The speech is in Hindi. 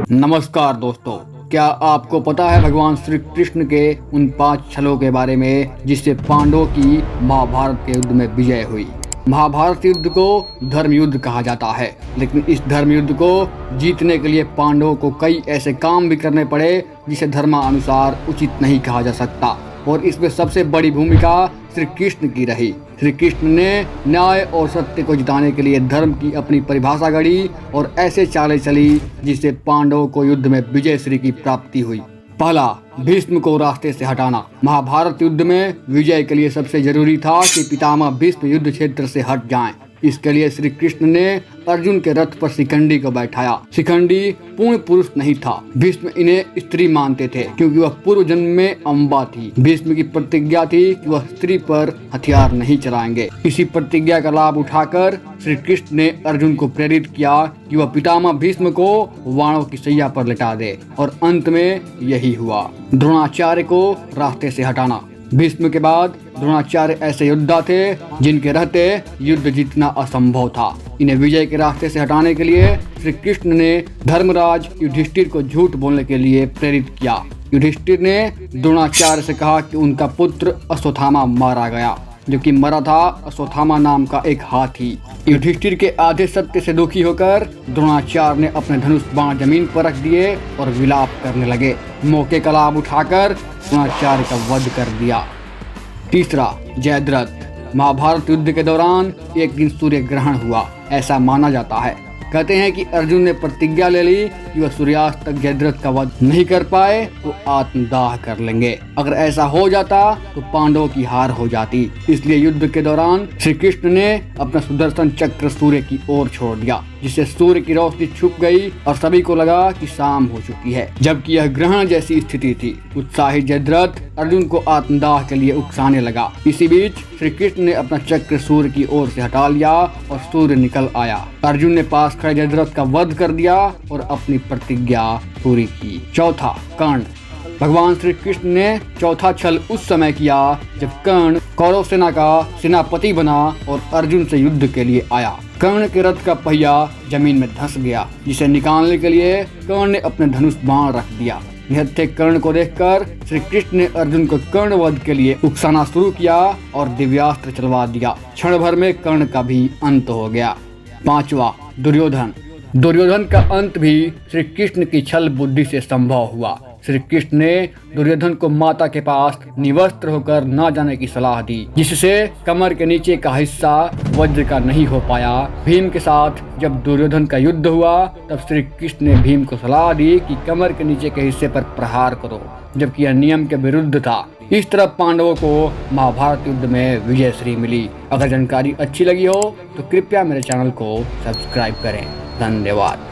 नमस्कार दोस्तों, क्या आपको पता है भगवान श्री कृष्ण के उन 5 छलों के बारे में जिससे पांडवों की महाभारत के युद्ध में विजय हुई। महाभारत युद्ध को धर्म युद्ध कहा जाता है, लेकिन इस धर्म युद्ध को जीतने के लिए पांडवों को कई ऐसे काम भी करने पड़े जिसे धर्मानुसार उचित नहीं कहा जा सकता, और इसमें सबसे बड़ी भूमिका श्री कृष्ण की रही। श्री कृष्ण ने न्याय और सत्य को जिताने के लिए धर्म की अपनी परिभाषा गढ़ी और ऐसे चालें चली जिससे पांडवों को युद्ध में विजय श्री की प्राप्ति हुई। पहला, भीष्म को रास्ते से हटाना। महाभारत युद्ध में विजय के लिए सबसे जरूरी था कि पितामह भीष्म युद्ध क्षेत्र से हट जाएं। इसके लिए श्री कृष्ण ने अर्जुन के रथ पर शिखंडी को बैठाया। शिखंडी पूर्ण पुरुष नहीं था। भीष्म इन्हें स्त्री मानते थे क्योंकि वह पूर्व जन्म में अम्बा थी। भीष्म की प्रतिज्ञा थी कि वह स्त्री पर हथियार नहीं चलाएंगे। इसी प्रतिज्ञा का लाभ उठाकर श्री कृष्ण ने अर्जुन को प्रेरित किया कि वह पितामह भीष्म को वाणों की सैया पर लिटा दे, और अंत में यही हुआ। द्रोणाचार्य को रास्ते से हटाना। भीष्म के बाद द्रोणाचार्य ऐसे योद्धा थे जिनके रहते युद्ध जीतना असंभव था। इन्हें विजय के रास्ते से हटाने के लिए श्री कृष्ण ने धर्मराज युधिष्ठिर को झूठ बोलने के लिए प्रेरित किया। युधिष्ठिर ने द्रोणाचार्य से कहा कि उनका पुत्र अश्वत्थामा मारा गया, जो कि मरा था अश्वत्थामा नाम का एक हाथी। युधिष्ठिर के आधे सत्य से दुखी होकर द्रोणाचार्य ने अपने धनुष बाण जमीन पर रख दिए और विलाप करने लगे। मौके का लाभ उठाकर द्रोणाचार्य का वध कर दिया। तीसरा, जयद्रथ। महाभारत युद्ध के दौरान एक दिन सूर्य ग्रहण हुआ, ऐसा माना जाता है। कहते हैं कि अर्जुन ने प्रतिज्ञा ले ली कि वह सूर्यास्त तक जयद्रथ का वध नहीं कर पाए तो आत्मदाह कर लेंगे। अगर ऐसा हो जाता तो पांडवों की हार हो जाती। इसलिए युद्ध के दौरान श्री कृष्ण ने अपना सुदर्शन चक्र सूर्य की ओर छोड़ दिया, जिससे सूर्य की रोशनी छुप गई और सभी को लगा कि शाम हो चुकी है, जबकि यह ग्रहण जैसी स्थिति थी। उत्साहित जयद्रथ अर्जुन को आत्मदाह के लिए उकसाने लगा। इसी बीच श्री कृष्ण ने अपना चक्र सूर्य की ओर से हटा लिया और सूर्य निकल आया। अर्जुन ने पास खड़े जयद्रथ का वध कर दिया और अपनी प्रतिज्ञा पूरी की। चौथा, कर्ण। भगवान श्री कृष्ण ने चौथा छल उस समय किया जब कर्ण कौरव सेना का सेनापति बना और अर्जुन से युद्ध के लिए आया। कर्ण के रथ का पहिया जमीन में धंस गया, जिसे निकालने के लिए कर्ण ने अपने धनुष बाण रख दिया। निहत्थे कर्ण को देखकर श्री कृष्ण ने अर्जुन को कर्ण वध के लिए उकसाना शुरू किया और दिव्यास्त्र चलवा दिया। क्षण भर में कर्ण का भी अंत हो गया। पांचवा, दुर्योधन। दुर्योधन का अंत भी श्री कृष्ण की छल बुद्धि से संभव हुआ। श्री कृष्ण ने दुर्योधन को माता के पास निवस्त्र होकर न जाने की सलाह दी, जिससे कमर के नीचे का हिस्सा वज्र का नहीं हो पाया। भीम के साथ जब दुर्योधन का युद्ध हुआ तब श्री कृष्ण ने भीम को सलाह दी कि कमर के नीचे के हिस्से पर प्रहार करो, जबकि यह नियम के विरुद्ध था। इस तरह पांडवों को महाभारत युद्ध में विजय श्री मिली। अगर जानकारी अच्छी लगी हो तो कृपया मेरे चैनल को सब्सक्राइब करें। धन्यवाद।